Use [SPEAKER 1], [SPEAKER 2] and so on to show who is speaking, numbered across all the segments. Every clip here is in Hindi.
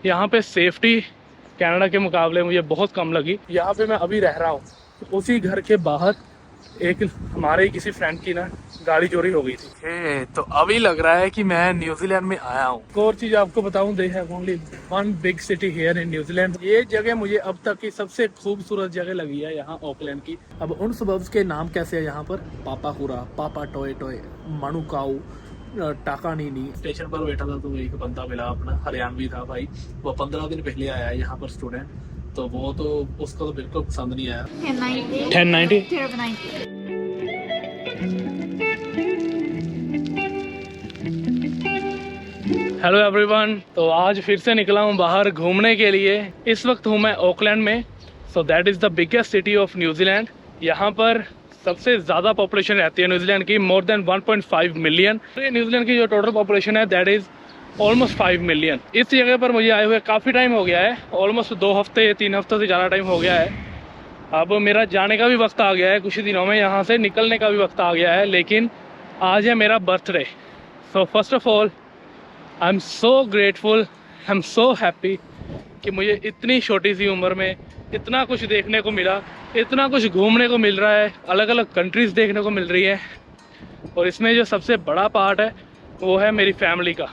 [SPEAKER 1] यहाँ पे सेफ्टी कनाडा के मुकाबले मुझे बहुत कम लगी। यहाँ पे मैं अभी रह रहा हूँ, उसी घर के बाहर एक हमारे किसी फ्रेंड की ना गाड़ी चोरी हो गई थी। तो अभी लग रहा है कि मैं न्यूजीलैंड में आया हूँ। एक और चीज आपको बताऊं, they have only one big city here in New Zealand. ये जगह मुझे अब तक की सबसे खूबसूरत जगह लगी है यहाँ ऑकलैंड की। अब उन सबब्स के नाम कैसे है यहाँ पर, पापा हुरा, पापा टोए टोए, मनुकाऊ, टाका नीनी। स्टेशन पर बैठा था तो एक बंदा मिला अपना, हरियाणवी था भाई। वो 15 दिन पहले आया है यहाँ पर स्टूडेंट, तो वो तो उसको तो बिल्कुल पसंद नहीं आया। 1090 हेलो एवरीवन, तो आज फिर से निकला हूँ बाहर घूमने के लिए। इस वक्त हूँ मैं ऑकलैंड में। So that is the biggest city of New Zealand. यहाँ पर सबसे ज़्यादा पॉपुलेशन रहती है न्यूजीलैंड की, मोर देन 1.5 मिलियन। न्यूजीलैंड की जो टोटल पॉपुलेशन है दैट इज़ ऑलमोस्ट 5 मिलियन। इस जगह पर मुझे आए हुए काफ़ी टाइम हो गया है, ऑलमोस्ट 2 हफ्ते या 3 हफ्तों से ज़्यादा टाइम हो गया है। अब मेरा जाने का भी वक्त आ गया है, कुछ ही दिनों में यहाँ से निकलने का भी वक्त आ गया है, लेकिन आज है मेरा birthday. So first of all I am so grateful, I am so happy कि मुझे इतनी छोटी सी उम्र में इतना कुछ देखने को मिला, इतना कुछ घूमने को मिल रहा है, अलग अलग कंट्रीज़ देखने को मिल रही है। और इसमें जो सबसे बड़ा पार्ट है वो है मेरी फैमिली का,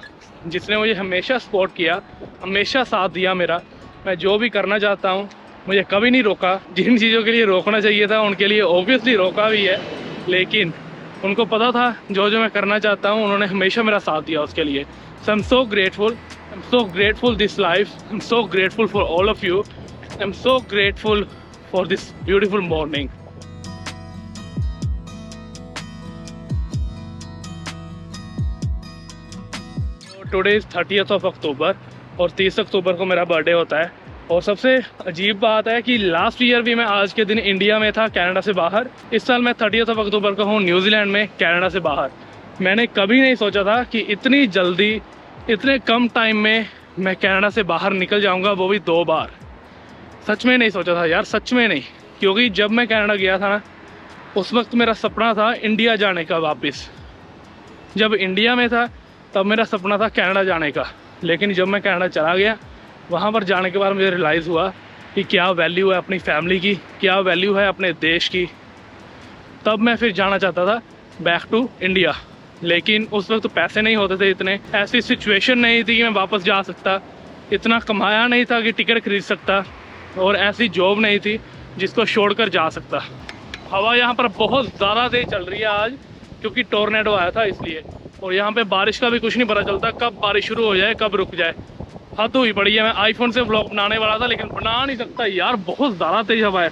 [SPEAKER 1] जिसने मुझे हमेशा सपोर्ट किया, हमेशा साथ दिया मेरा। मैं जो भी करना चाहता हूँ मुझे कभी नहीं रोका। जिन चीज़ों के लिए रोकना चाहिए था उनके लिए ऑब्वियसली रोका भी है, लेकिन उनको पता था जो जो मैं करना चाहता हूँ, उन्होंने हमेशा मेरा साथ दिया उसके लिए। So I am so grateful, I am so grateful this life, I am so grateful for all of you, I am so grateful for this beautiful morning. Today is 30th of October और 30 अक्टूबर को मेरा बर्थडे होता है। और सबसे अजीब बात है कि लास्ट ईयर भी मैं आज के दिन इंडिया में था, कनाडा से बाहर। इस साल मैं 30th of October को हूँ न्यूजीलैंड में, कनाडा से बाहर। मैंने कभी नहीं सोचा था कि इतनी जल्दी, इतने कम टाइम में मैं कनाडा से बाहर निकल जाऊँगा, वो भी 2 बार। सच में नहीं सोचा था यार, सच में नहीं। क्योंकि जब मैं कनाडा गया था ना, उस वक्त मेरा सपना था इंडिया जाने का वापस। जब इंडिया में था तब मेरा सपना था कनाडा जाने का, लेकिन जब मैं कनाडा चला गया, वहाँ पर जाने के बाद मुझे रियलाइज़ हुआ कि क्या वैल्यू है अपनी फैमिली की, क्या वैल्यू है अपने देश की। तब मैं फिर जाना चाहता था बैक टू इंडिया, लेकिन उस वक्त तो पैसे नहीं होते थे इतने, ऐसी सिचुएशन नहीं थी कि मैं वापस जा सकता, इतना कमाया नहीं था कि टिकट खरीद सकता, और ऐसी जॉब नहीं थी जिसको छोड़कर जा सकता। हवा यहाँ पर बहुत ज़्यादा तेज चल रही है आज, क्योंकि टोर्नेडो आया था इसलिए। और यहाँ पे बारिश का भी कुछ नहीं पता चलता, कब बारिश शुरू हो जाए कब रुक जाए। हद हुई पड़ी है। मैं आईफोन से व्लॉग बनाने वाला था, लेकिन बना नहीं सकता यार, बहुत ज़्यादा तेज हवा है।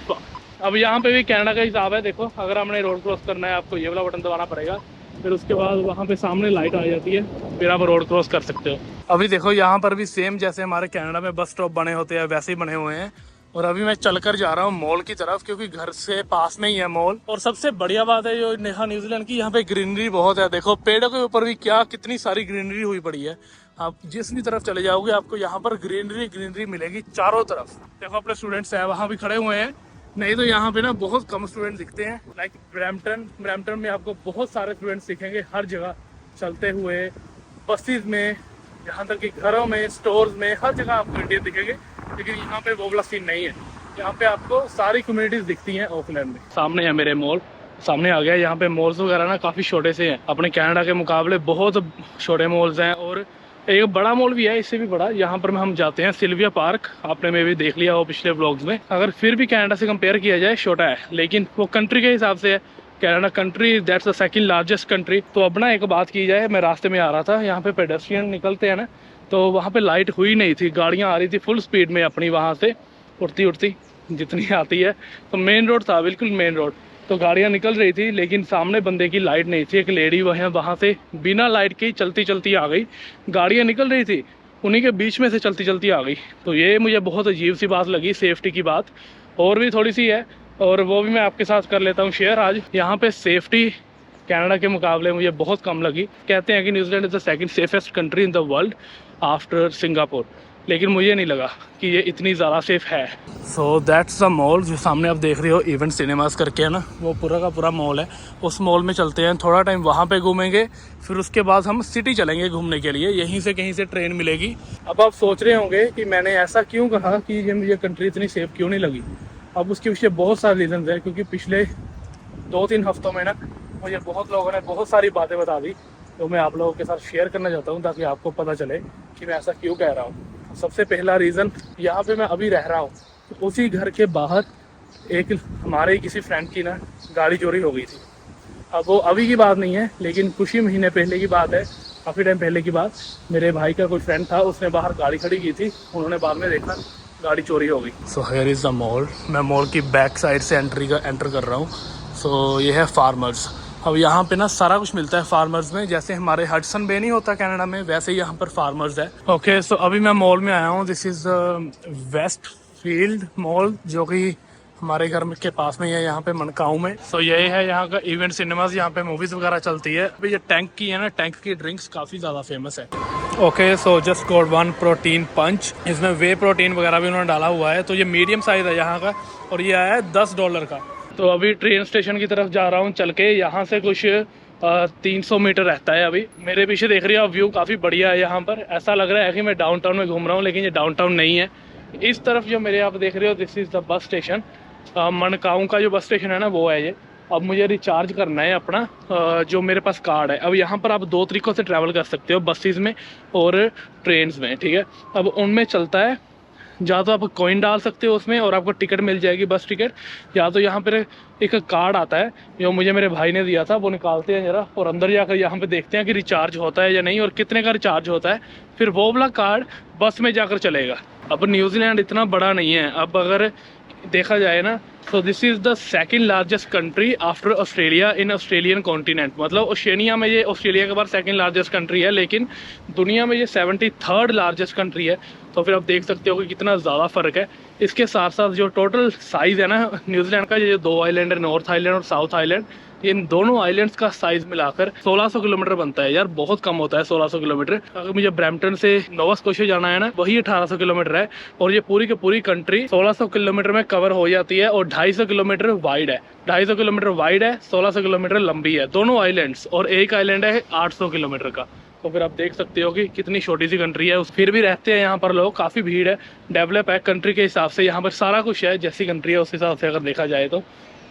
[SPEAKER 1] अब यहाँ पे भी कनाडा का हिसाब है, देखो अगर हमने रोड क्रॉस करना है आपको ये वाला बटन दबाना पड़ेगा, फिर उसके बाद वहाँ पे सामने लाइट आ जाती है, फिर आप रोड क्रॉस कर सकते हो। अभी देखो यहाँ पर भी सेम जैसे हमारे कनाडा में बस स्टॉप बने होते हैं वैसे ही बने हुए हैं। और अभी मैं चलकर जा रहा हूँ मॉल की तरफ, क्योंकि घर से पास में ही है मॉल। और सबसे बढ़िया बात है जो यहाँ न्यूजीलैंड की, यहाँ पे ग्रीनरी बहुत है। देखो पेड़ों के ऊपर भी क्या कितनी सारी ग्रीनरी हुई पड़ी है। आप जिस भी तरफ चले जाओगे आपको यहाँ पर ग्रीनरी ग्रीनरी मिलेगी चारों तरफ। देखो अपने स्टूडेंट्स हैं वहाँ भी खड़े हुए हैं, नहीं तो यहाँ पे ना बहुत कम स्टूडेंट दिखते हैं। लाइक ब्रैम्पटन में आपको बहुत सारे स्टूडेंट्स दिखेंगे हर जगह चलते हुए, बसेस में, यहाँ तक कि घरों में, स्टोर्स में, हर जगह आपको इंडियन दिखेंगे। लेकिन यहाँ पे वो वाला सीन नहीं है, यहाँ पे आपको सारी कम्युनिटीज दिखती हैं ऑकलैंड में। सामने है मेरे मॉल, सामने आ गया। यहाँ पे मॉल्स वगैरह ना काफ़ी छोटे से हैं, अपने कनाडा के मुकाबले बहुत छोटे मॉल्स हैं। और एक बड़ा मॉल भी है, इससे भी बड़ा, यहाँ पर हम जाते हैं सिल्विया पार्क। आपने में भी देख लिया हो पिछले व्लॉग्स में। अगर फिर भी कनाडा से कंपेयर किया जाए छोटा है, लेकिन वो कंट्री के हिसाब से है। Canada country that's the second largest country. तो अब ना एक बात की जाए, मैं रास्ते में आ रहा था, यहाँ पे पेडेस्ट्रियन निकलते हैं ना, तो वहाँ पे लाइट हुई नहीं थी, गाड़ियाँ आ रही थी फुल स्पीड में अपनी वहाँ से उड़ती उड़ती जितनी आती है। तो मेन रोड था, बिल्कुल मेन रोड, तो गाड़ियाँ निकल रही थी, लेकिन सामने बंदे की लाइट नहीं थी। एक लेडी वहाँ से बिना लाइट के चलती चलती आ गई, गाड़ियाँ निकल रही थी, उन्हीं के बीच में से चलती चलती आ गई। तो ये मुझे बहुत अजीब सी बात लगी, सेफ्टी की बात। और भी थोड़ी सी है, और वो भी मैं आपके साथ कर लेता हूँ शेयर आज। यहाँ पे सेफ्टी कनाडा के मुकाबले मुझे बहुत कम लगी। कहते हैं कि New Zealand is the second safest country in the world after Singapore. लेकिन मुझे नहीं लगा कि ये इतनी ज़्यादा सेफ़ है। सो दैट्स द मॉल, जो सामने आप देख रहे हो इवेंट सिनेमास करके है ना, वो पूरा का पूरा मॉल है। उस मॉल में चलते हैं, थोड़ा टाइम वहाँ पे घूमेंगे, फिर उसके बाद हम सिटी चलेंगे घूमने के लिए। यहीं से कहीं से ट्रेन मिलेगी। अब आप सोच रहे होंगे कि मैंने ऐसा क्यों कहा कि ये मुझे कंट्री इतनी सेफ़ क्यों नहीं लगी। अब उसके पीछे बहुत सारे रीज़न है, क्योंकि पिछले 2-3 हफ्तों में ना मुझे बहुत लोगों ने बहुत सारी बातें बता दी, तो मैं आप लोगों के साथ शेयर करना चाहता हूँ ताकि आपको पता चले कि मैं ऐसा क्यों कह रहा हूँ। सबसे पहला रीज़न, यहाँ पे मैं अभी रह रहा हूँ, तो उसी घर के बाहर एक हमारे किसी फ्रेंड की ना गाड़ी चोरी हो गई थी। अब वो अभी की बात नहीं है, लेकिन कुछ ही महीने पहले की बात है, काफ़ी टाइम पहले की बात। मेरे भाई का कोई फ्रेंड था, उसने बाहर गाड़ी खड़ी की थी, उन्होंने बाद में देखा गाड़ी चोरी हो गई। So here is the mall. मैं मॉल की बैक साइड से एंटर कर रहा हूँ। सो ये है फार्मर्स। अब यहाँ पे ना सारा कुछ मिलता है फार्मर्स में, जैसे हमारे हडसन बे नहीं होता कनाडा में, वैसे ही यहाँ पर फार्मर्स है। ओके, सो अभी मैं मॉल में आया हूँ। This is Westfield mall, जो कि हमारे घर के पास में ही है, यहाँ पे मनकाऊ में। सो यही है यहाँ का इवेंट सिनेमाज, यहाँ पे मूवीज़ वगैरह चलती है। अभी ये टैंक की है ना, टैंक की ड्रिंक्स काफ़ी ज़्यादा फेमस है। Okay, so just got 1 protein punch. इसमें वे प्रोटीन वगैरह भी उन्होंने डाला हुआ है। तो ये मीडियम साइज़ है यहाँ का, और ये आया है $10 का। तो अभी ट्रेन स्टेशन की तरफ जा रहा हूँ चल के। यहाँ से कुछ 300 मीटर रहता है। अभी मेरे पीछे देख रही हो आप, व्यू काफ़ी बढ़िया है यहाँ पर। ऐसा लग रहा है कि मैं डाउनटाउन में घूम रहा हूँ, लेकिन ये डाउनटाउन नहीं है। इस तरफ जो मेरे आप देख रहे हो, this is the bus station. Manukau का जो बस स्टेशन है ना, वो है ये। अब मुझे रिचार्ज करना है अपना जो मेरे पास कार्ड है। अब यहाँ पर आप 2 तरीक़ों से ट्रैवल कर सकते हो, बसेस में और ट्रेन्स में, ठीक है। अब उनमें चलता है, या तो आप कॉइन डाल सकते हो उसमें और आपको टिकट मिल जाएगी, बस टिकट, या तो यहाँ पर एक कार्ड आता है जो मुझे मेरे भाई ने दिया था, वो निकालते हैं ज़रा और अंदर जाकर यहाँ पे देखते हैं कि रिचार्ज होता है या नहीं और कितने का रिचार्ज होता है। फिर वो वाला कार्ड बस में जाकर चलेगा। अब न्यूजीलैंड इतना बड़ा नहीं है, अब अगर देखा जाए ना, सो this is the second largest country after Australia in Australian continent. मतलब ओशिनिया में ये ऑस्ट्रेलिया के बाद सेकंड लार्जेस्ट कंट्री है, लेकिन दुनिया में ये 73rd लार्जेस्ट कंट्री है। तो फिर आप देख सकते हो कि कितना ज़्यादा फ़र्क है। इसके साथ साथ जो टोटल साइज़ है ना न्यूजीलैंड का, ये जो 2 आइलैंड है, नॉर्थ आइलैंड और साउथ आइलैंड, इन दोनों आइलैंड्स का साइज़ मिलाकर 1600 किलोमीटर बनता है। यार बहुत कम होता है 1600 किलोमीटर। अगर मुझे ब्रैम्पटन से नोवा स्कोशिया जाना है ना, वही 1800 किलोमीटर है। और ये पूरी की पूरी कंट्री 1600 किलोमीटर में कवर हो जाती है, और 250 किलोमीटर वाइड है। 250 किलोमीटर वाइड है, 1600 किलोमीटर लंबी है दोनों आइलैंड्स, और एक आइलैंड है 800 किलोमीटर का। तो फिर आप देख सकते हो कि कितनी छोटी सी कंट्री है। फिर भी रहते हैं यहाँ पर लोग, काफ़ी भीड़ है। डेवलप है कंट्री के हिसाब से, यहाँ पर सारा कुछ है, जैसी कंट्री है उस हिसाब से अगर देखा जाए तो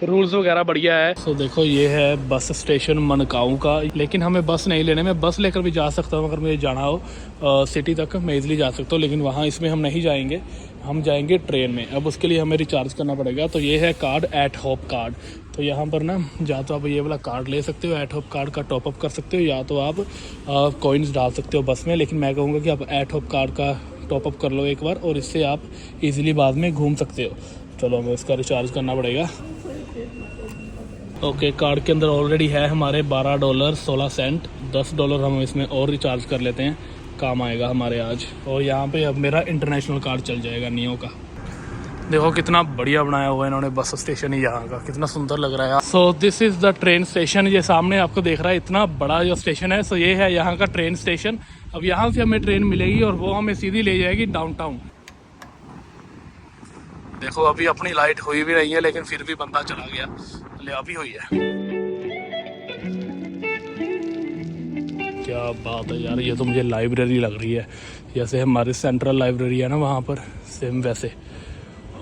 [SPEAKER 1] रूल्स वगैरह बढ़िया है। तो देखो ये है बस स्टेशन मनकाऊ का, लेकिन हमें बस नहीं लेने, मैं बस लेकर भी जा सकता हूँ अगर मुझे जाना हो सिटी तक, मैं इजीली जा सकता हूँ। लेकिन वहाँ इसमें हम नहीं जाएंगे, हम जाएंगे ट्रेन में। अब उसके लिए हमें रिचार्ज करना पड़ेगा। तो ये है कार्ड, एट होप कार्ड। तो यहाँ पर ना, या तो आप ये वाला कार्ड ले सकते हो, एट होप कार्ड का टॉपअप कर सकते हो, या तो आप कॉइन्स डाल सकते हो बस में। लेकिन मैं कहूँगा कि आप एट होप कार्ड का टॉपअप कर लो एक बार, और इससे आप ईज़िली बाद में घूम सकते हो। चलो हमें इसका रिचार्ज करना पड़ेगा। ओके, कार्ड के अंदर ऑलरेडी है हमारे $12.16। $10 हम इसमें और रिचार्ज कर लेते हैं, काम आएगा हमारे आज। और यहाँ पे अब मेरा इंटरनेशनल कार्ड चल जाएगा नियो का। देखो कितना बढ़िया बनाया हुआ है इन्होंने बस स्टेशन ही यहाँ का, कितना सुंदर लग रहा है। So this is the train station. ये सामने आपको देख रहा है, इतना बड़ा जो स्टेशन है। सो ये है यहाँ का ट्रेन स्टेशन। अब यहाँ से हमें ट्रेन मिलेगी और वो हमें सीधी ले जाएगी डाउनटाउन। देखो अभी अपनी लाइट हुई भी नहीं है, लेकिन फिर भी बंदा चला गया, अभी हुई है। क्या बात है यार, ये तो मुझे लाइब्रेरी लग रही है, जैसे हमारी सेंट्रल लाइब्रेरी है ना वहाँ पर, सेम वैसे।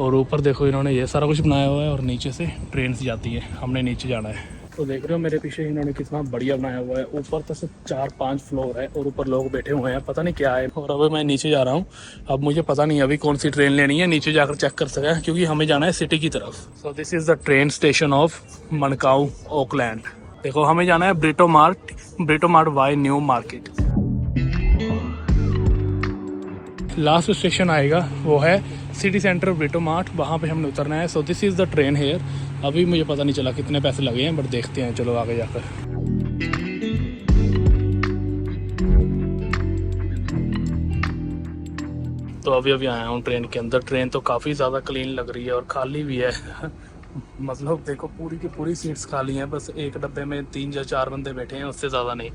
[SPEAKER 1] और ऊपर देखो इन्होंने ये सारा कुछ बनाया हुआ है, और नीचे से ट्रेन से जाती है, हमने नीचे जाना है। तो देख रहे हो मेरे पीछे इन्होंने कितना बढ़िया बनाया हुआ है। ऊपर तो सिर्फ 4-5 फ्लोर है, और ऊपर लोग बैठे हुए हैं, पता नहीं क्या है। और अब मैं नीचे जा रहा हूँ। अब मुझे पता नहीं अभी कौन सी ट्रेन लेनी है, नीचे जाकर चेक कर सकें, क्योंकि हमें जाना है सिटी की तरफ। So this is the train station of Manukau Auckland. देखो हमें जाना है Britomart via Newmarket. Last station आएगा वो है सिटी सेंटर ब्रिटो मार्ट, वहाँ पे हमने उतरना है। So this is the train here. अभी मुझे पता नहीं चला कितने पैसे लगे हैं, बट देखते हैं चलो आगे जाकर। तो अभी आया हूँ ट्रेन के अंदर। ट्रेन तो काफ़ी ज़्यादा क्लीन लग रही है और खाली भी है। मतलब देखो पूरी की पूरी सीट्स खाली हैं, बस एक डब्बे में 3 या 4 बंदे बैठे हैं, उससे ज़्यादा नहीं।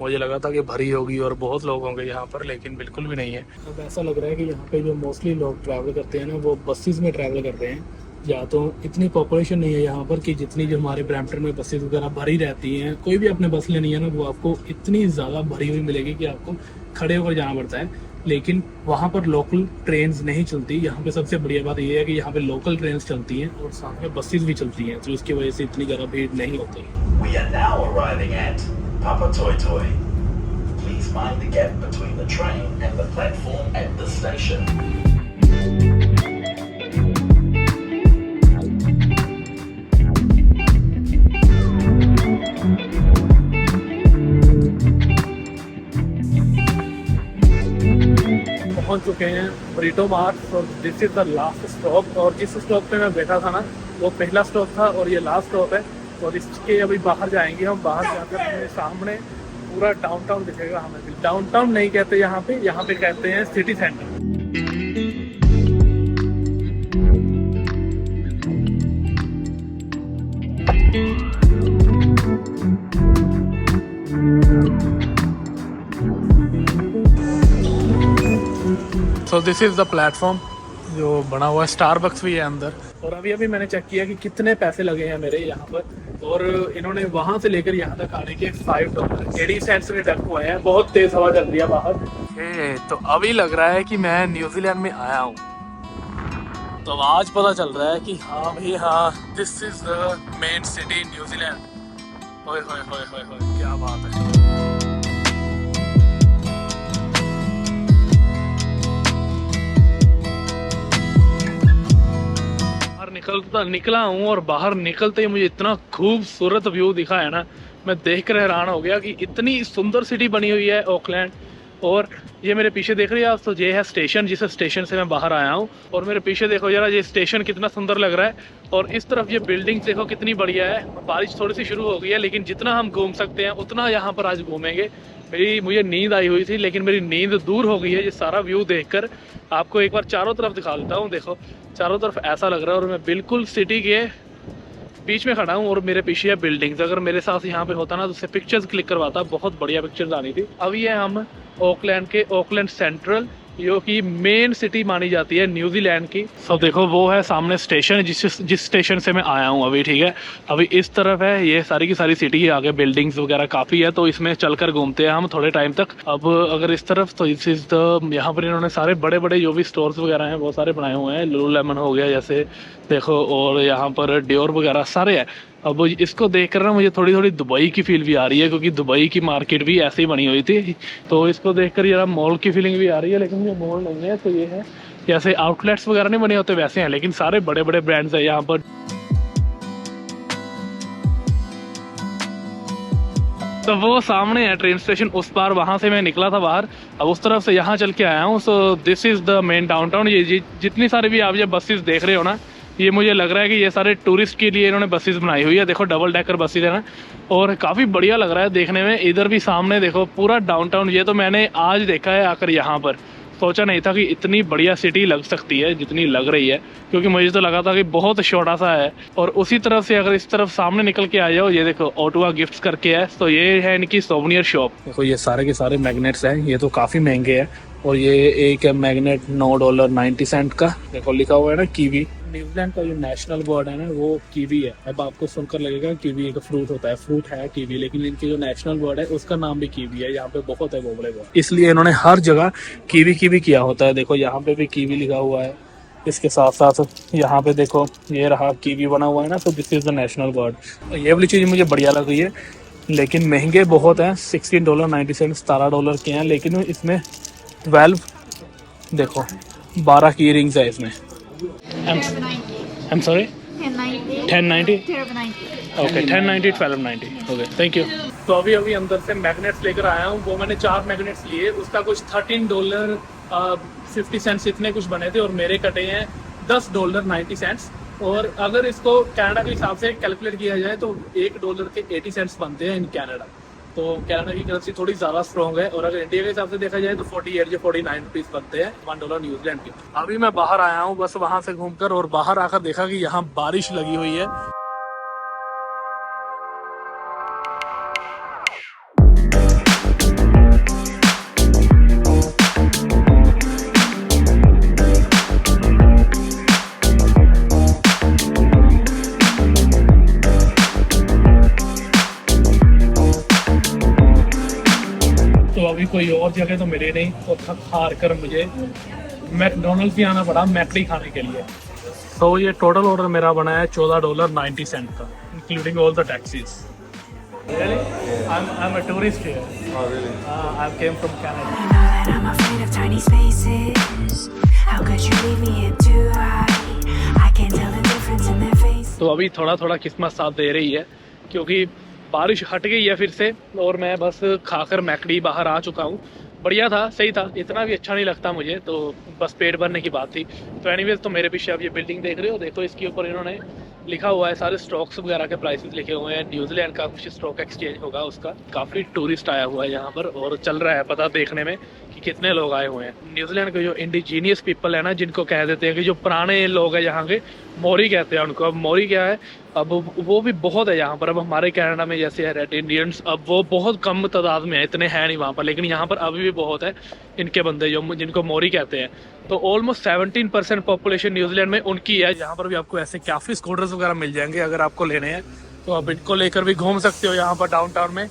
[SPEAKER 1] मुझे लगा था कि भरी होगी और बहुत लोग होंगे यहाँ पर, लेकिन बिल्कुल भी नहीं है। अब ऐसा लग रहा है कि यहाँ पे जो मोस्टली लोग ट्रैवल करते हैं ना, वो बसेस में ट्रैवल करते हैं। या तो इतनी पॉपुलेशन नहीं है यहाँ पर कि जितनी जो हमारे ब्रैम्पटन में बसेस वगैरह भरी रहती हैं। कोई भी अपने बस लेनी है ना, वो आपको इतनी ज़्यादा भरी हुई मिलेगी कि आपको खड़े होकर जाना पड़ता है। लेकिन वहाँ पर लोकल ट्रेन्स नहीं चलती। यहाँ पे सबसे बढ़िया बात ये है कि यहाँ पे लोकल ट्रेन्स चलती हैं और साथ में बसेस भी चलती हैं, तो इसकी वजह से इतनी ज़्यादा भीड़ नहीं होती।
[SPEAKER 2] We are now arriving at Papa Toi Toi. Please mind the gap between the train and the platform at this station.
[SPEAKER 1] पहुंच चुके हैं ब्रिटो मार्ट और this is the last stop. और जिस स्टॉप पे मैं बैठा था ना, वो पहला स्टॉप था और ये लास्ट स्टॉप है। और इसके अभी बाहर जाएंगे हम। बाहर जाकर हमें सामने पूरा डाउनटाउन दिखेगा। हमें डाउनटाउन नहीं कहते यहाँ पे कहते हैं city centre. So this is the platform जो बना हुआ है। स्टारबक्स भी है अंदर। और अभी मैंने चेक किया कि कितने पैसे लगे हैं मेरे यहाँ पर। और इन्होंने वहाँ से लेकर यहाँ तक आने के $5.80 में डक हुए हैं। बहुत तेज हवा चल रही है बाहर। तो अभी लग रहा है कि मैं न्यूजीलैंड में आया हूँ। तो आज पता चल रहा है कि हाँ भाई हाँ, this is the main city New Zealand. होय होय होय होय होय, क्या बात है। निकला हूँ और बाहर निकलते ही मुझे इतना खूबसूरत व्यू दिखा है ना, मैं देख कर हैरान हो गया कि इतनी सुंदर सिटी बनी हुई है ऑकलैंड। और ये मेरे पीछे देख रही है आप, तो ये है स्टेशन, जिस स्टेशन से मैं बाहर आया हूँ। और मेरे पीछे देखो जरा, ये स्टेशन कितना सुंदर लग रहा है। और इस तरफ ये बिल्डिंग देखो कितनी बढ़िया है। बारिश थोड़ी सी शुरू हो गई है, लेकिन जितना हम घूम सकते हैं उतना यहाँ पर आज घूमेंगे। मुझे नींद आई हुई थी, लेकिन मेरी नींद दूर हो गई है ये सारा व्यू देखकर। आपको एक बार चारों तरफ दिखा देता हूँ। देखो चारों तरफ ऐसा लग रहा है और मैं बिल्कुल सिटी के बीच में खड़ा हूँ और मेरे पीछे है बिल्डिंग्स। अगर मेरे साथ यहाँ पे होता ना तो उससे पिक्चर्स क्लिक करवाता, बहुत बढ़िया पिक्चर्स आनी थी। अभी है हम ऑकलैंड के ऑकलैंड सेंट्रल, जो कि मेन सिटी मानी जाती है न्यूजीलैंड की। सब देखो वो है सामने स्टेशन, जिस स्टेशन से मैं आया हूँ अभी। ठीक है, अभी इस तरफ है ये सारी की सारी सिटी है। आगे बिल्डिंग्स वगैरह काफ़ी है, तो इसमें चलकर घूमते हैं हम थोड़े टाइम तक। अब अगर इस तरफ तो इस इज द, यहाँ पर इन्होंने सारे बड़े बड़े जो भी स्टोर्स वगैरह हैं वो सारे बनाए हुए हैं। लुलुलेमन हो गया जैसे देखो, और यहाँ पर डियोर वगैरह सारे हैं। अब इसको देख कर ना मुझे थोड़ी थोड़ी दुबई की फील भी आ रही है, क्योंकि दुबई की मार्केट भी ऐसे ही बनी हुई थी। तो इसको देखकर जरा मॉल की फीलिंग भी आ रही है, लेकिन ये मॉल नहीं है। तो ये है जैसे आउटलेट्स वगैरह नहीं बने होते वैसे हैं, लेकिन सारे बड़े बड़े ब्रांड्स हैं यहाँ पर। तो वो सामने है ट्रेन स्टेशन, उस पार वहाँ से मैं निकला था बाहर। अब उस तरफ से यहाँ चल के आया हूँ। सो this is the main downtown. ये जितनी सारी भी आप ये बसेस देख रहे हो ना, ये मुझे लग रहा है कि ये सारे टूरिस्ट के लिए इन्होंने बसेस बनाई हुई है। देखो डबल डेकर बसेस है ना, और काफ़ी बढ़िया लग रहा है देखने में। इधर भी सामने देखो पूरा डाउनटाउन। ये तो मैंने आज देखा है आकर यहाँ पर। सोचा नहीं था कि इतनी बढ़िया सिटी लग सकती है जितनी लग रही है, क्योंकि मुझे तो लगा था कि बहुत छोटा सा है। और उसी तरफ से अगर इस तरफ सामने निकल के आ जाओ, ये देखो ऑटोवा गिफ्ट्स करके है। तो ये है इनकी सोवेनियर शॉप। देखो ये सारे के सारे मैग्नेट्स हैं, ये तो काफ़ी महंगे हैं। और ये एक है मैग्नेट $9.90 का। देखो लिखा हुआ है ना कीवी। न्यूजीलैंड का जो नेशनल वर्ड है ना वो कीवी है। अब आपको सुनकर लगेगा कीवी एक फ्रूट होता है, फ्रूट है कीवी, लेकिन इनकी जो नेशनल वर्ड है उसका नाम भी कीवी है। यहाँ पे बहुत है बोबड़े को, इसलिए इन्होंने हर जगह कीवी कीवी किया होता है। देखो यहाँ पे भी कीवी लिखा हुआ है, इसके साथ साथ यहाँ पे देखो ये रहा कीवी बना हुआ है ना। तो this is the national word. ये वाली चीज़ मुझे बढ़िया लग रही है, लेकिन महंगे बहुत हैं। $16.90 $17 के हैं, लेकिन इसमें 12 देखो 12 की रिंग्स है इसमें। I'm sorry? 1090? Okay 1090 1290। Okay thank you. तो अभी अंदर से मैग्नेट्स लेकर आया हूँ। वो मैंने 4 मैग्नेट्स लिए, उसका कुछ $13.50 इतने कुछ बने थे, और मेरे कटे हैं $10.90। और अगर इसको कनाडा के हिसाब से कैलकुलेट किया जाए तो $1 के 80 सेंट्स बनते हैं इन कनाडा। तो कनाडा की करेंसी थोड़ी ज़्यादा स्ट्रॉन्ग है, और अगर इंडिया के हिसाब से देखा जाए तो 48 या 49 रुपीज़ बनते हैं $1 न्यूजीलैंड के। अभी मैं बाहर आया हूँ बस वहाँ से घूमकर, और बाहर आकर देखा कि यहाँ बारिश लगी हुई है। कोई और जगह तो मिली नहीं, तो थक हार कर मुझे मैकडोनल्ड्स भी आना पड़ा मैकडी खाने के लिए। तो ये टोटल ऑर्डर मेरा बना है $14.90 का, including all the taxis. Really? I'm a tourist here.
[SPEAKER 3] Oh, really?
[SPEAKER 1] I came from Canada.
[SPEAKER 4] You know that I'm afraid of tiny spaces. How could you leave me here too high? I can't tell the difference in their face.
[SPEAKER 1] तो अभी थोड़ा थोड़ा किस्मत साथ दे रही है, क्योंकि बारिश हट गई है फिर से, और मैं बस खाकर मैकडी बाहर आ चुका हूँ। बढ़िया था, सही था, इतना भी अच्छा नहीं लगता मुझे, तो बस पेट भरने की बात थी। तो एनीवेज, तो मेरे पीछे आप ये बिल्डिंग देख रहे हो, देखो इसके ऊपर इन्होंने लिखा हुआ है सारे स्टॉक्स वगैरह के प्राइसेस लिखे हुए हैं। न्यूजीलैंड का कुछ स्टॉक एक्सचेंज होगा उसका। काफ़ी टूरिस्ट आया हुआ है यहाँ पर, और चल रहा है पता देखने में कि कितने लोग आए हुए हैं। न्यूजीलैंड के जो इंडिजीनियस पीपल है ना, जिनको कह देते हैं कि जो पुराने लोग हैं यहाँ के, मोरी कहते हैं उनको। अब मोरी क्या है, अब वो भी बहुत है यहाँ पर। अब हमारे कनाडा में जैसे है रेड इंडियंस, अब वो बहुत कम तादाद में है, इतने हैं नहीं वहाँ पर, लेकिन यहाँ पर अभी भी बहुत है इनके बंदे जो जिनको मोरी कहते हैं। तो ऑलमोस्ट 17% पॉपुलेशन न्यूजीलैंड में उनकी है। यहाँ पर भी आपको ऐसे काफ़ी स्कूटर्स वगैरह मिल जाएंगे, अगर आपको लेने हैं तो आप इनको लेकर भी घूम सकते हो यहाँ पर डाउनटाउन में।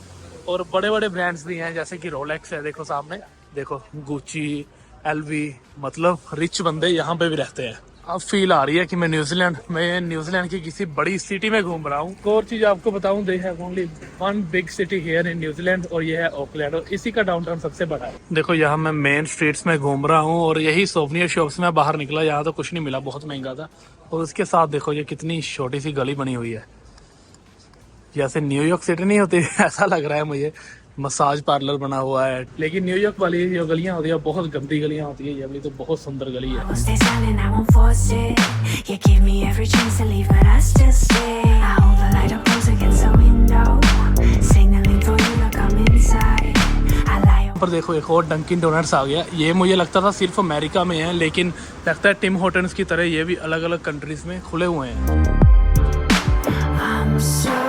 [SPEAKER 1] और बड़े बड़े ब्रांड्स भी हैं, जैसे कि रोलेक्स है, देखो सामने, देखो गुची, एलवी, मतलब रिच बंदे यहाँ पे भी रहते हैं। अब फील आ रही है कि मैं न्यूजीलैंड की किसी बड़ी सिटी में घूम रहा हूँ। एक और चीज आपको बताऊं, they have only one big city here in New Zealand, और ये है ऑकलैंड, और इसी का डाउनटाउन सबसे बड़ा है। देखो यहाँ मैं मेन स्ट्रीट्स में घूम रहा हूँ, और यही सोवनियर शॉप्स में बाहर निकला, यहाँ तो कुछ नहीं मिला, बहुत महंगा था। और उसके साथ देखो ये कितनी छोटी सी गली बनी हुई है, जैसे न्यूयॉर्क सिटी नहीं होती ऐसा लग रहा है मुझे। मसाज पार्लर बना हुआ है, लेकिन न्यूयॉर्क वाली जो गलियां होती है बहुत गंदी गलियां होती है, ये वाली तो बहुत सुंदर गली है।
[SPEAKER 4] I won't stay silent, I won't force it. You give me every chance to leave, but I still stay. I hold the light up close against the window, signaling for you to come inside. I lie.
[SPEAKER 1] पर देखो एक और डंकिन डोनट्स आ गया। ये मुझे लगता था सिर्फ अमेरिका में है, लेकिन लगता है टिम हॉर्टन्स की तरह ये भी अलग अलग कंट्रीज में खुले हुए हैं।
[SPEAKER 4] I'm so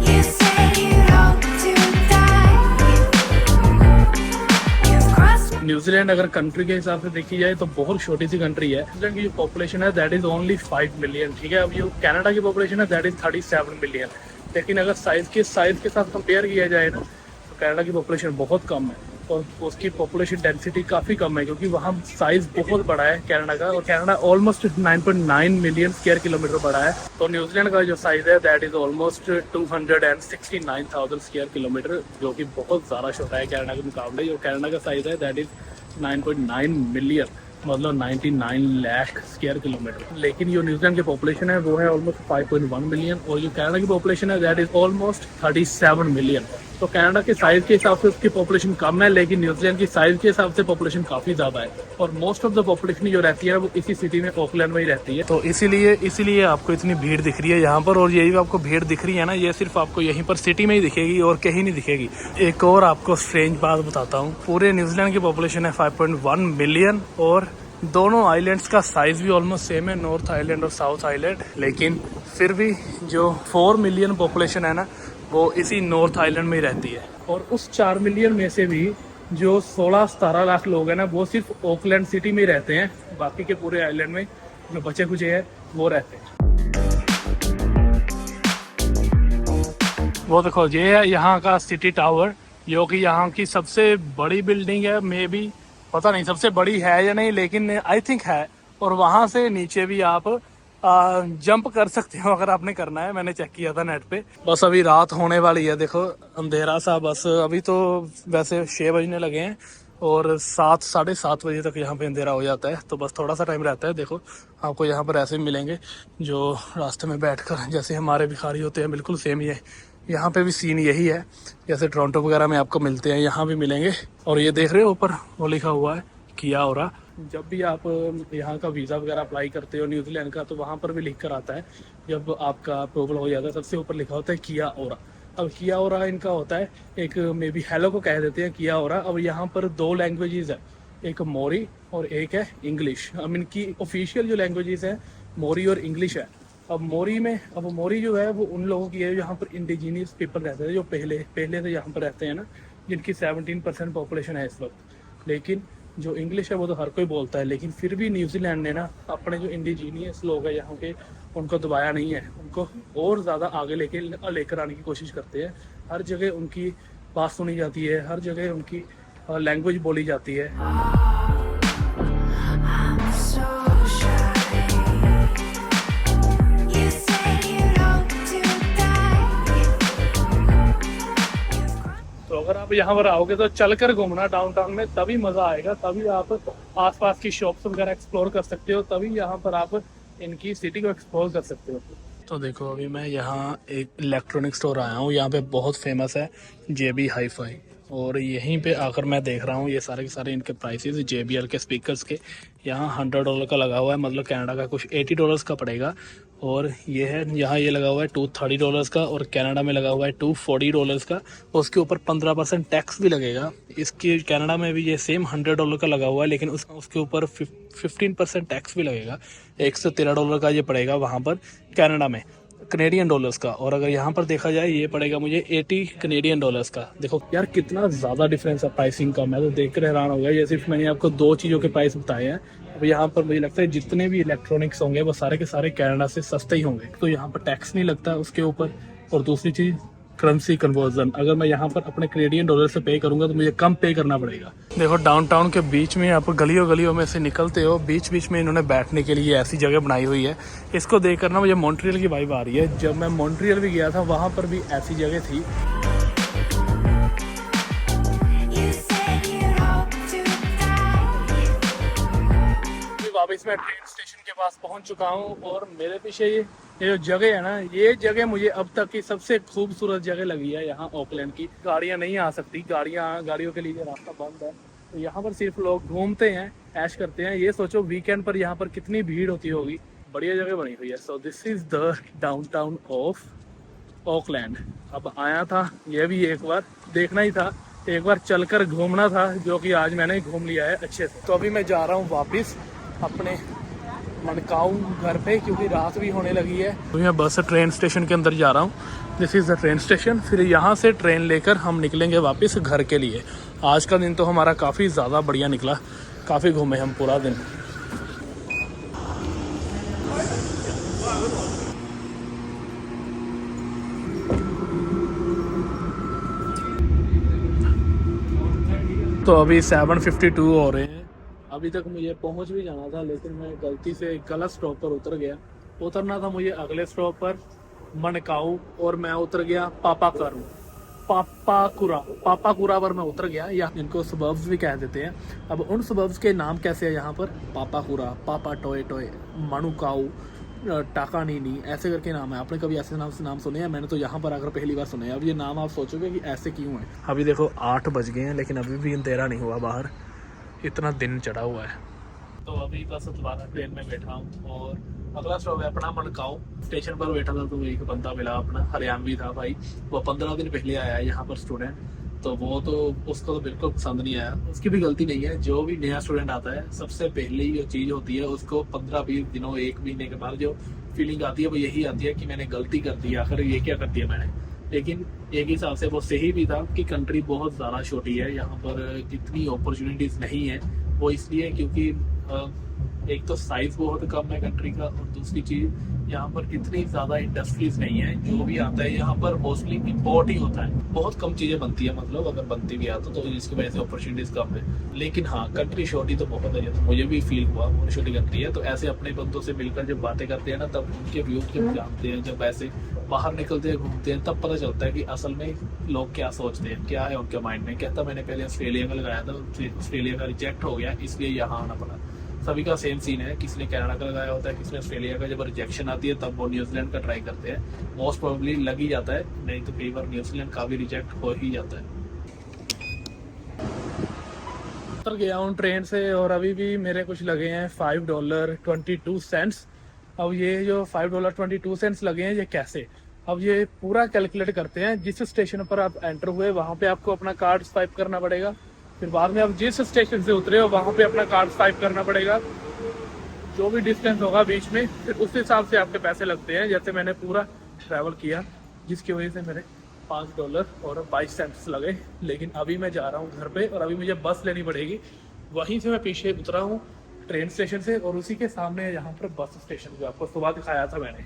[SPEAKER 4] You said you'd hope to die. You've crossed
[SPEAKER 1] New Zealand अगर कंट्री के हिसाब से देखी जाए तो बहुत छोटी सी कंट्री है। न्यूजीलैंड की जो पॉपुलेशन है दैट इज ओनली 5 मिलियन, ठीक है। अब जो कनाडा की पॉपुलेशन है दैट इज 37 मिलियन। लेकिन अगर साइज के साथ कंपेयर किया जाए ना, तो कनाडा की पॉपुलेशन बहुत कम है, और उसकी पॉपुलेशन डेंसिटी काफ़ी कम है, क्योंकि वहाँ साइज बहुत बड़ा है कनाडा का, और Canada almost 9.9 million square kilometre बड़ा है। तो न्यूजीलैंड का जो साइज है that is almost 269,000 square kilometre, जो कि बहुत ज़्यादा छोटा है कनाडा के मुकाबले। जो कनाडा का साइज है दैट इज 9.9 मिलियन, मतलब 99 लाख स्क्वायर किलोमीटर। लेकिन जो न्यूजीलैंड की पॉपुलेशन है वो है ऑलमोस्ट 5.1 मिलियन, और जो कनाडा की पॉपुलेशन है दैट इज ऑलमोस्ट 37 मिलियन। तो कनाडा के साइज के हिसाब से उसकी पॉपुलेशन कम है, लेकिन न्यूजीलैंड की साइज के हिसाब से पॉपुलेशन काफ़ी ज़्यादा है, और मोस्ट ऑफ द पॉपुलेशन जो रहती है वो इसी सिटी में, ऑकलैंड में ही रहती है। तो इसीलिए आपको इतनी भीड़ दिख रही है यहाँ पर, और यही आपको भीड़ दिख रही है ना, ये सिर्फ आपको यहीं पर सिटी में ही दिखेगी और कहीं नहीं दिखेगी। एक और आपको स्ट्रेंज बात बताता हूँ, पूरे न्यूजीलैंड की पॉपुलेशन है 5.1 मिलियन, और दोनों आइलैंड्स का साइज भी ऑलमोस्ट सेम है, नॉर्थ आइलैंड और साउथ आइलैंड। लेकिन फिर भी जो 4 मिलियन पॉपुलेशन है ना, वो इसी नॉर्थ आइलैंड में ही रहती है। और उस 4 मिलियन में से भी जो 16-17 लाख लोग हैं ना, वो सिर्फ ऑकलैंड सिटी में ही रहते हैं। बाकी के पूरे आइलैंड में जो बचे कुचे हैं वो रहते हैं। वो देखो ये है यहाँ का सिटी टावर, जो कि यहाँ की सबसे बड़ी बिल्डिंग है। मे बी पता नहीं सबसे बड़ी है या नहीं, लेकिन आई थिंक है। और वहाँ से नीचे भी आप जंप कर सकते हो अगर आपने करना है, मैंने चेक किया था नेट पे। बस अभी रात होने वाली है, देखो अंधेरा सा, बस अभी तो वैसे 6 बजने लगे हैं, और 7 साढ़े 7 बजे तक यहाँ पे अंधेरा हो जाता है। तो बस थोड़ा सा टाइम रहता है। देखो आपको यहाँ पर ऐसे मिलेंगे जो रास्ते में बैठकर जैसे हमारे भिखारी होते हैं, बिल्कुल सेम ही है। यहाँ पे भी सीन यही है, जैसे टोरंटो वगैरह में आपको मिलते हैं, यहाँ भी मिलेंगे। और ये देख रहे हो ऊपर वो लिखा हुआ है किया ओरा। जब भी आप यहाँ का वीज़ा वगैरह अप्लाई करते हो न्यूजीलैंड का, तो वहाँ पर भी लिख कर आता है, जब आपका अप्रूवल हो जाता है सबसे ऊपर लिखा होता है किया ओरा। अब किया ओरा इनका होता है, एक मे बी हेलो को कह देते हैं किया ओरा। अब यहाँ पर 2 लैंग्वेजेस है, एक मोरी और एक है इंग्लिश। अब इनकी ऑफिशियल जो लैंग्वेजेस है मोरी और इंग्लिश है। अब मोरी जो है वो उन लोगों की है यहाँ पर इंडिजीनियस पीपल रहते हैं, जो पहले से यहाँ पर रहते हैं ना, जिनकी 17% पॉपुलेशन है इस वक्त। लेकिन जो इंग्लिश है वो तो हर कोई बोलता है, लेकिन फिर भी न्यूजीलैंड ने ना अपने जो इंडिजीनियस लोग हैं यहाँ के, उनको दबाया नहीं है, उनको और ज़्यादा आगे लेकर आने की कोशिश करते हैं, हर जगह उनकी बात सुनी जाती है, हर जगह उनकी लैंग्वेज बोली जाती है।
[SPEAKER 4] I'm so shy. You say you don't to die.
[SPEAKER 1] तो अगर आप यहाँ पर आओगे तो चलकर घूमना डाउनटाउन में, तभी मज़ा आएगा, तभी आप आसपास की शॉप्स वगैरह एक्सप्लोर कर सकते हो, तभी यहाँ पर आप इनकी सिटी को एक्सप्लोर कर सकते हो। तो देखो अभी मैं यहाँ एक इलेक्ट्रॉनिक स्टोर आया हूँ, यहाँ पे बहुत फेमस है JB हाई-फाई, और यहीं पे आकर मैं देख रहा हूँ ये सारे के सारे इनके प्राइसेस JBL के स्पीकर्स के। यहाँ $100 का लगा हुआ है, मतलब कनाडा का कुछ $80 का पड़ेगा। और ये है यहाँ ये लगा हुआ है $230 का, और कनाडा में लगा हुआ है $240 का। उसके ऊपर 15% टैक्स भी लगेगा। इसके कनाडा में भी ये सेम $100 का लगा हुआ है, लेकिन उसके ऊपर 15% टैक्स भी लगेगा। $113 का ये पड़ेगा वहाँ पर कनाडा में, कनेडियन डॉलर्स का। और अगर यहाँ पर देखा जाए ये पड़ेगा मुझे $80 कनेडियन डॉलर्स का। देखो यार कितना ज़्यादा डिफरेंस है प्राइसिंग का, मैं तो देख कर हैरान हो गया। ये सिर्फ मैंने आपको 2 चीज़ों के प्राइस बताए हैं। अब यहाँ पर मुझे लगता है जितने भी इलेक्ट्रॉनिक्स होंगे वो सारे के सारे कनाडा से सस्ते ही होंगे, तो यहाँ पर टैक्स नहीं लगता उसके ऊपर। और दूसरी चीज़ करेंसी कन्वर्जन, अगर मैं यहाँ पर अपने कनेडियन डॉलर से पे करूँगा तो मुझे कम पे करना पड़ेगा। देखो डाउनटाउन के बीच में आप गलियों गलियों में से निकलते हो, बीच बीच में इन्होंने बैठने के लिए ऐसी जगह बनाई हुई है। इसको देख कर ना मुझे मॉन्ट्रियल की वाइब आ रही है। जब मैं मॉन्ट्रियल भी गया था वहाँ पर भी ऐसी जगह थी।
[SPEAKER 4] You said you don't to die.
[SPEAKER 1] वापस मैं ट्रेन स्टेशन के पास पहुंच चुका हूं, और मेरे पीछे ये जो जगह है ना, ये जगह मुझे अब तक की सबसे खूबसूरत जगह लगी है। यहाँ ऑकलैंड की गाड़ियाँ नहीं आ सकती, गाड़ियों के लिए रास्ता बंद है, तो यहाँ पर सिर्फ लोग घूमते हैं, ऐश करते हैं। ये सोचो वीकेंड पर यहाँ पर कितनी भीड़ होती होगी। बढ़िया जगह बनी हुई है। So this is the downtown of Auckland. अब आया था, ये भी एक बार देखना ही था, एक बार चलकर घूमना था, जो कि आज मैंने घूम लिया है अच्छे से। तो अभी मैं जा रहा हूँ वापस अपने मनकाऊ घर पे, क्योंकि रात भी होने लगी है। तो मैं बस ट्रेन स्टेशन के अंदर जा रहा हूँ। This is the train station. फिर यहाँ से ट्रेन लेकर हम निकलेंगे वापस घर के लिए। आज का दिन तो हमारा काफ़ी ज़्यादा बढ़िया निकला, काफ़ी घूमे हम पूरा दिन। तो अभी 7:52 हो रहे हैं। अभी तक मुझे पहुंच भी जाना था, लेकिन मैं गलती से गलत स्टॉप पर उतर गया। उतरना था मुझे अगले स्टॉप पर मनकाऊ, और मैं उतर गया पापाकुरा पर मैं उतर गया, या इनको सबर्ब्स भी कह देते हैं। अब उन सबर्ब्स के नाम कैसे है यहाँ पर, पापाकुरा, पापा टोए टोए, मनुकाऊ, टाकानीनी, ऐसे करके नाम है। आपने कभी ऐसे नाम सुने हैं? मैंने तो यहाँ पर आकर पहली बार सुने हैं। अब ये नाम आप सोचोगे कि ऐसे क्यों है। अभी देखो 8 बज गए हैं, लेकिन अभी भी अंधेरा नहीं हुआ बाहर, इतना दिन चढ़ा हुआ है। तो अभी बस दोबारा ट्रेन में बैठा हूँ, और अगला स्टॉप है अपना मनकाऊ। स्टेशन पर बैठा था तो एक बंदा मिला, अपना हरियाणवी था भाई। वो 15 दिन पहले आया है यहाँ पर स्टूडेंट, तो वो तो उसको तो बिल्कुल पसंद नहीं आया। उसकी भी गलती नहीं है। जो भी नया स्टूडेंट आता है, सबसे पहले जो चीज़ होती है उसको 15-20 दिनों 1 महीने के बाद जो फीलिंग आती है वो यही आती है कि मैंने गलती कर दी, आखिर ये क्या कर दिया मैंने। लेकिन एक हिसाब से वो सही भी था कि कंट्री बहुत ज़्यादा छोटी है, यहाँ पर इतनी अपॉर्चुनिटीज़ नहीं है। वो इसलिए क्योंकि एक तो साइज बहुत कम है कंट्री का, और दूसरी चीज़ यहाँ पर इतनी ज़्यादा इंडस्ट्रीज नहीं है। जो भी आता है यहाँ पर मोस्टली इम्पोर्ट ही होता है, बहुत कम चीज़ें बनती है, मतलब अगर बनती भी आता तो इसकी वजह से अपॉर्चुनिटीज़ कम है। लेकिन हाँ, कंट्री छोटी तो बहुत है, तो मुझे भी फील हुआ बहुत छोटी कंट्री है। तो ऐसे अपने बंदों से मिलकर जब बातें करते हैं ना, तब उनके व्यू जब जानते हैं, जब ऐसे बाहर निकलते हैं घूमते हैं, तब पता चलता है कि असल में लोग क्या सोचते हैं, क्या है उनके माइंड में। कहता मैंने पहले ऑस्ट्रेलिया का लगाया था, ऑस्ट्रेलिया का रिजेक्ट हो गया, इसलिए यहाँ आना पड़ा। सभी का सेम सीन है, किसी ने कनाडा का लगाया होता है, किसी ने ऑस्ट्रेलिया का। जब रिजेक्शन आती है तब वो न्यूजीलैंड का ट्राई करते हैं। मोस्ट प्रोबेबली लग ही जाता है, नहीं तो कई बार न्यूजीलैंड का भी रिजेक्ट हो ही जाता है। उतर गया हूँ ट्रेन से, और अभी भी मेरे कुछ लगे हैं $5.22। अब ये जो $5.22 लगे हैं, ये कैसे? अब ये पूरा कैलकुलेट करते हैं। जिस स्टेशन पर आप एंटर हुए वहाँ पे आपको अपना कार्ड स्वाइप करना पड़ेगा, फिर बाद में आप जिस स्टेशन से उतरे हो वहाँ पे अपना कार्ड स्वाइप करना पड़ेगा। जो भी डिस्टेंस होगा बीच में, फिर उस हिसाब से आपके पैसे लगते हैं। जैसे मैंने पूरा ट्रैवल किया, जिसकी वजह से मेरे $5.22 लगे। लेकिन अभी मैं जा रहा हूँ घर पे, और अभी मुझे बस लेनी पड़ेगी। वहीं से मैं पीछे उतरा हूँ ट्रेन स्टेशन से, और उसी के सामने यहाँ पर बस स्टेशन जो आपको सुबह दिखाया था मैंने।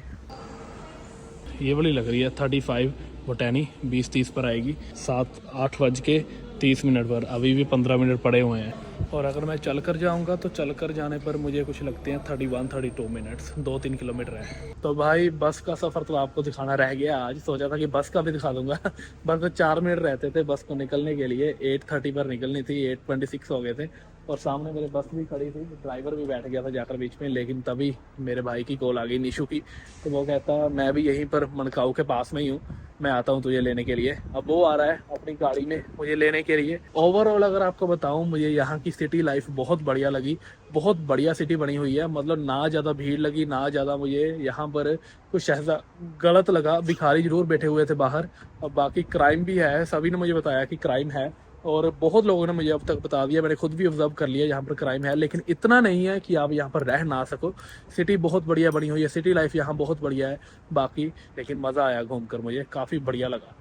[SPEAKER 1] ये वाली लग रही है 35 बोटैनी, 20-30 पर आएगी, 8:30 पर। अभी भी 15 मिनट पड़े हुए हैं। और अगर मैं चल कर जाऊँगा तो चल कर जाने पर मुझे कुछ लगते हैं 31-32 मिनट्स, 2-3 किलोमीटर है। तो भाई बस का सफ़र तो आपको दिखाना रह गया आज, सोचा था कि बस का भी दिखा दूंगा बस तो 4 मिनट रहते थे बस को निकलने के लिए, 8:30 पर निकलनी थी, 8:26 हो गए थे। और सामने मेरे बस भी खड़ी थी, ड्राइवर भी बैठ गया था जाकर बीच में, लेकिन तभी मेरे भाई की कॉल आ गई निशु की। तो वो कहता मैं भी यहीं पर मनकाऊ के पास में ही हूँ, मैं आता हूँ तुझे लेने के लिए। अब वो आ रहा है अपनी गाड़ी में मुझे लेने के लिए। ओवरऑल अगर आपको बताऊँ, मुझे यहाँ की सिटी लाइफ बहुत बढ़िया लगी, बहुत बढ़िया सिटी बनी हुई है। मतलब ना ज़्यादा भीड़ लगी, ना ज़्यादा मुझे यहाँ पर कुछ ऐसा गलत लगा। भिखारी जरूर बैठे हुए थे बाहर, और बाकी क्राइम भी है, सभी ने मुझे बताया कि क्राइम है, और बहुत लोगों ने मुझे अब तक बता दिया, मैंने खुद भी ऑब्जर्व कर लिया यहाँ पर क्राइम है, लेकिन इतना नहीं है कि आप यहाँ पर रह ना सको। सिटी बहुत बढ़िया बनी हुई है, सिटी लाइफ यहाँ बहुत बढ़िया है बाकी, लेकिन मज़ा आया घूमकर, मुझे काफ़ी बढ़िया लगा।